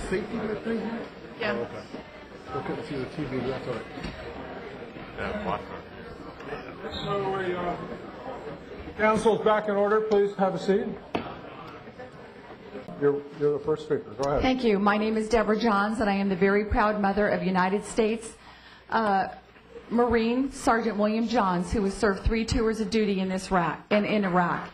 safety net thing here? Yeah. Oh, okay. I couldn't see the TV. That's all right. Yeah, block So council's back in order. Please have a seat. You're the first speaker. Go ahead. Thank you. My name is Deborah Johns, and I am the very proud mother of United States Marine Sergeant William Johns, who has served 3 tours of duty in Iraq.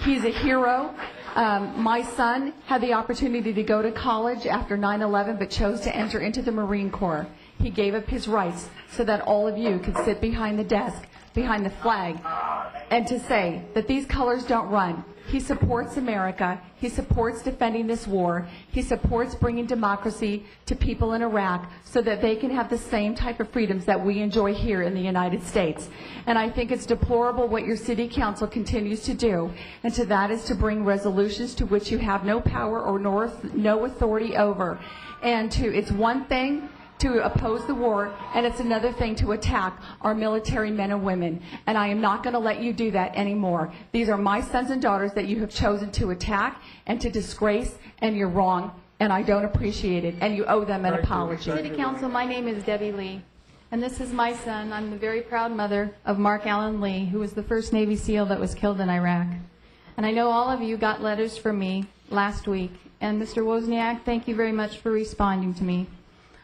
He's a hero. My son had the opportunity to go to college after 9/11, but chose to enter into the Marine Corps. He gave up his rights so that all of you could sit behind the desk, behind the flag, and to say that these colors don't run. He supports America. He supports defending this war. He supports bringing democracy to people in Iraq so that they can have the same type of freedoms that we enjoy here in the United States. And I think it's deplorable what your city council continues to do, and to that is to bring resolutions to which you have no power or no authority over. And it's one thing to oppose the war, and it's another thing to attack our military men and women. And I am not going to let you do that anymore. These are my sons and daughters that you have chosen to attack and to disgrace, and you're wrong, and I don't appreciate it, and you owe them an apology. City Council, my name is Debbie Lee, and this is my son. I'm the very proud mother of Mark Allen Lee, who was the first Navy SEAL that was killed in Iraq. And I know all of you got letters from me last week, and Mr. Wozniak, thank you very much for responding to me.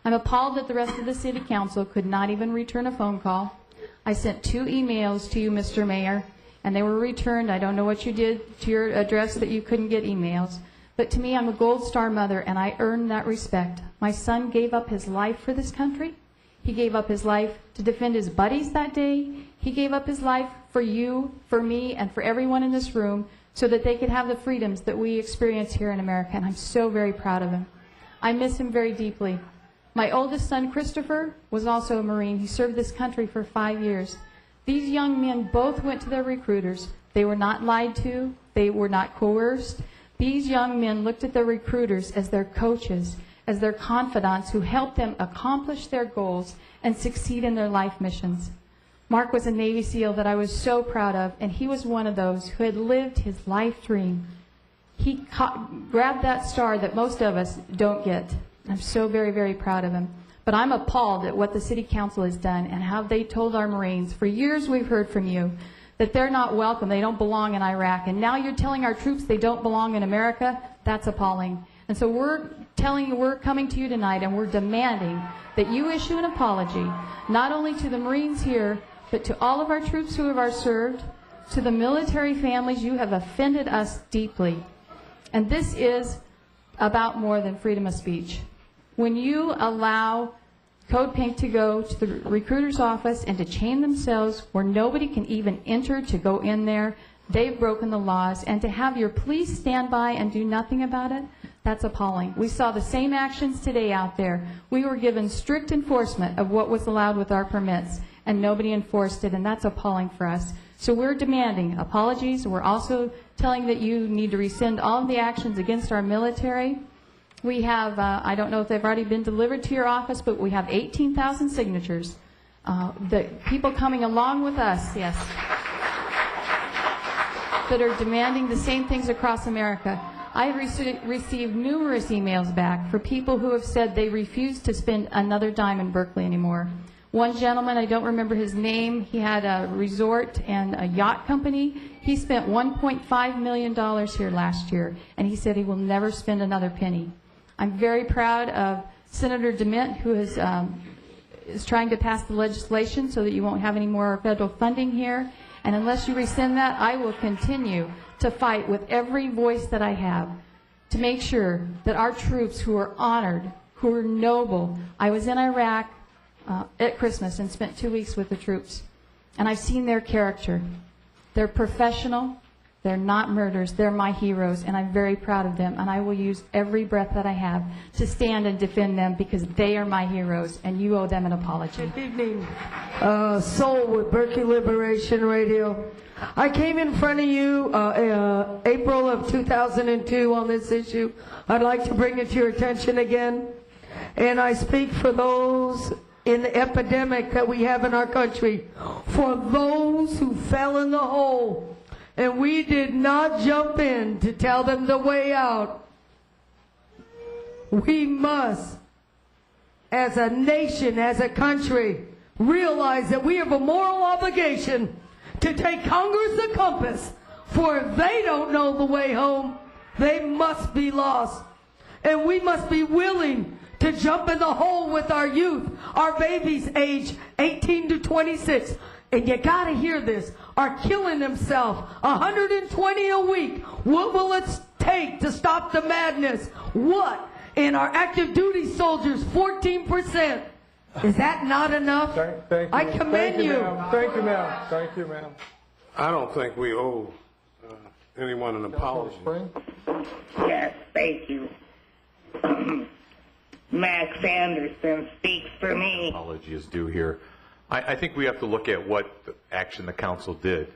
I'm appalled that the rest of the City Council could not even return a phone call. I sent 2 emails to you, Mr. Mayor, and they were returned. I don't know what you did to your address that you couldn't get emails. But to me, I'm a Gold Star mother, and I earn that respect. My son gave up his life for this country. He gave up his life to defend his buddies that day. He gave up his life for you, for me, and for everyone in this room so that they could have the freedoms that we experience here in America, and I'm so very proud of him. I miss him very deeply. My oldest son, Christopher, was also a Marine. He served this country for 5 years. These young men both went to their recruiters. They were not lied to. They were not coerced. These young men looked at their recruiters as their coaches, as their confidants who helped them accomplish their goals and succeed in their life missions. Mark was a Navy SEAL that I was so proud of, and he was one of those who had lived his life dream. He grabbed that star that most of us don't get. I'm so very, very proud of him. But I'm appalled at what the City Council has done and how they told our Marines. For years we've heard from you that they're not welcome, they don't belong in Iraq. And now you're telling our troops they don't belong in America? That's appalling. And so we're telling you, we're coming to you tonight and we're demanding that you issue an apology, not only to the Marines here, but to all of our troops who have served, to the military families. You have offended us deeply. And this is about more than freedom of speech. When you allow Code Pink to go to the recruiter's office and to chain themselves where nobody can even enter to go in there, they've broken the laws. And to have your police stand by and do nothing about it, that's appalling. We saw the same actions today out there. We were given strict enforcement of what was allowed with our permits, and nobody enforced it, and that's appalling for us. So we're demanding apologies. We're also telling that you need to rescind all of the actions against our military. We have, I don't know if they've already been delivered to your office, but we have 18,000 signatures. The people coming along with us, yes, that are demanding the same things across America. I've received numerous emails back for people who have said they refuse to spend another dime in Berkeley anymore. One gentleman, I don't remember his name, he had a resort and a yacht company. He spent $1.5 million here last year, and he said he will never spend another penny. I'm very proud of Senator DeMint, who is trying to pass the legislation so that you won't have any more federal funding here. And unless you rescind that, I will continue to fight with every voice that I have to make sure that our troops who are honored, who are noble. I was in Iraq at Christmas and spent 2 weeks with the troops, and I've seen their character. They're professional. They're not murderers. They're my heroes, and I'm very proud of them, and I will use every breath that I have to stand and defend them because they are my heroes, and you owe them an apology. Good evening. Soul with Berkeley Liberation Radio. I came in front of you April of 2002 on this issue. I'd like to bring it to your attention again, and I speak for those in the epidemic that we have in our country, for those who fell in the hole. And we did not jump in to tell them the way out. we must, as a nation, as a country, realize that we have a moral obligation to take Congress a compass, for if they don't know the way home, they must be lost. And we must be willing to jump in the hole with our youth, our babies age 18 to 26. And you gotta hear this, are killing themselves 120 a week. What will it take to stop the madness? What? In our active duty soldiers, 14%. Is that not enough? Thank you. I commend you. Thank you, ma'am. Thank you, ma'am. I don't think we owe anyone an apology. Spring? Yes, thank you. Max Anderson speaks for me. Apology is due here. I think we have to look at what action the council did.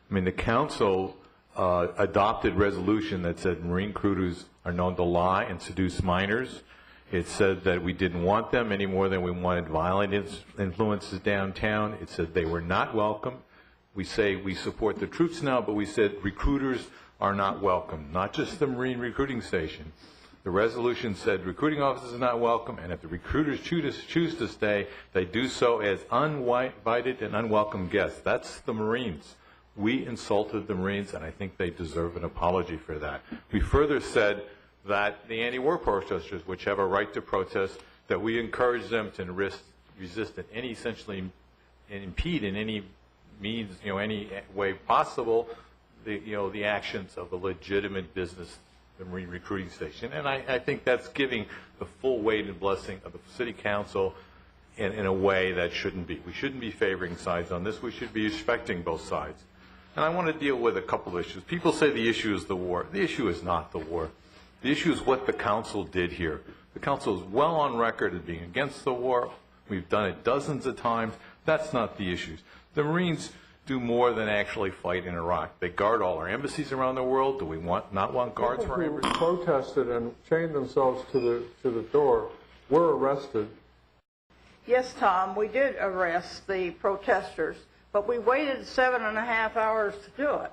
I mean, the council adopted resolution that said Marine recruiters are known to lie and seduce minors. It said that we didn't want them any more than we wanted violent influences downtown. It said they were not welcome. We say we support the troops now, but we said recruiters are not welcome, not just the Marine recruiting station. The resolution said recruiting officers are not welcome, and if the recruiters choose to stay, they do so as uninvited and unwelcome guests. That's the Marines. We insulted the Marines, and I think they deserve an apology for that. We further said that the anti-war protesters, which have a right to protest, that we encourage them to resist in any essentially and impede in any means, any way possible, the actions of a legitimate business, the Marine recruiting station. And I think that's giving the full weight and blessing of the City Council in a way that shouldn't be. We shouldn't be favoring sides on this. We should be respecting both sides. And I want to deal with a couple of issues. People say the issue is the war. The issue is not the war. The issue is what the council did here. The council is well on record as being against the war. We've done it dozens of times. That's not the issue. The Marines do more than actually fight in Iraq. They guard all our embassies around the world. Do we not want guards for our People embassies? who protested and chained themselves to the door were arrested. Yes, Tom, we did arrest the protesters, but we waited 7.5 hours to do it.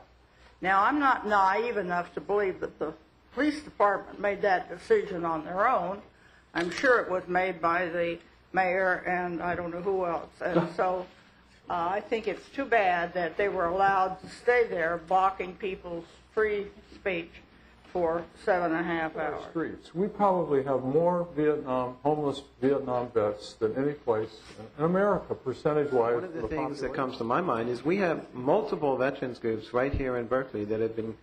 Now, I'm not naive enough to believe that the police department made that decision on their own. I'm sure it was made by the mayor and I don't know who else. And so I think it's too bad that they were allowed to stay there blocking people's free speech for 7.5 hours. Streets. We probably have more homeless Vietnam vets than any place in America, percentage-wise. One of the things that comes to my mind is we have multiple veterans groups right here in Berkeley that have been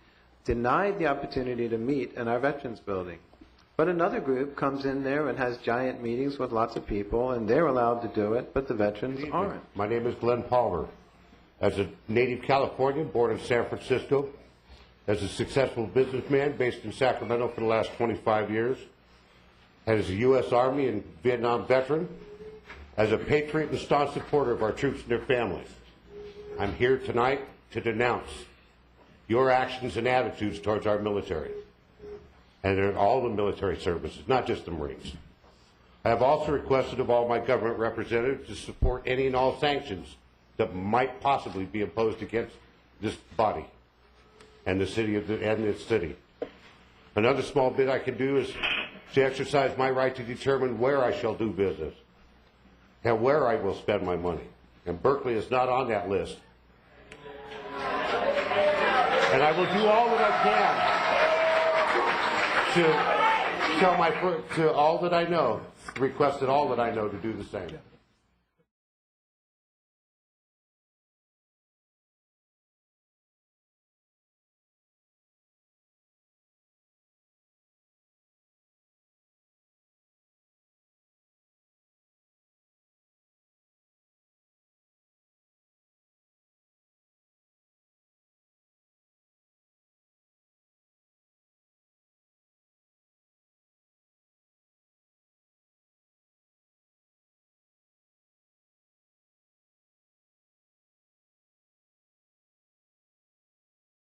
denied the opportunity to meet in our veterans building. But another group comes in there and has giant meetings with lots of people, and they're allowed to do it, but the veterans aren't. My name is Glenn Palmer. As a native Californian, born in San Francisco, as a successful businessman based in Sacramento for the last 25 years, as a U.S. Army and Vietnam veteran, as a patriot and staunch supporter of our troops and their families, I'm here tonight to denounce your actions and attitudes towards our military and all the military services, not just the Marines. I have also requested of all my government representatives to support any and all sanctions that might possibly be imposed against this body and the city and its city. Another small bit I can do is to exercise my right to determine where I shall do business and where I will spend my money. And Berkeley is not on that list. And I will do all that I can to show to all that I know, requested all that I know to do the same.